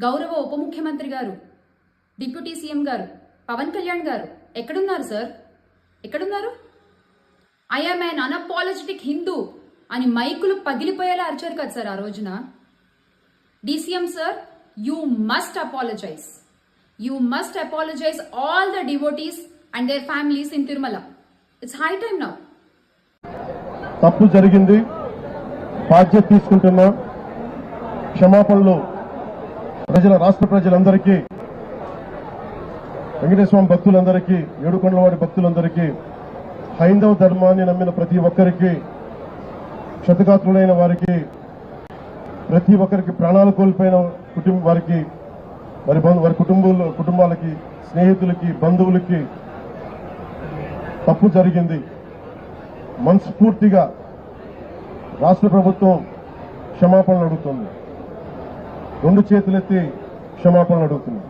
గౌరవ ఉప ముఖ్యమంత్రి గారు, డిప్యూటీ సీఎం గారు, పవన్ కళ్యాణ్ గారు ఎక్కడున్నారు సార్? ఎక్కడున్నారు? I am an unapologetic Hindu అని మైకులు పగిలిపోయేలా అరిచారు కదా సార్ ఆ రోజున. DCM sir, you must apologise. You must apologise all the devotees and their families in Tirumala. It's high time now. తప్పు జరిగింది, బాధ్యత తీసుకుంటున్నా. క్షమాపణలు రాష్ట్ర ప్రజలందరికీ, వెంకటేశ్వర స్వామి భక్తులందరికీ, ఏడుకొండలవాడి భక్తులందరికీ, హైందవ ధర్మాన్ని నమ్మిన ప్రతి ఒక్కరికి, క్షతగాత్రులైన వారికి, ప్రతి ఒక్కరికి, ప్రాణాలు కోల్పోయిన వారికి, వారి కుటుంబాలకి, స్నేహితులకి, బంధువులకి తప్పు జరిగింది. మనస్ఫూర్తిగా రాష్ట్ర ప్రభుత్వం క్షమాపణలు అడుగుతుంది. రెండు చేతులెత్తి క్షమాపణలు అడుగుతుంది.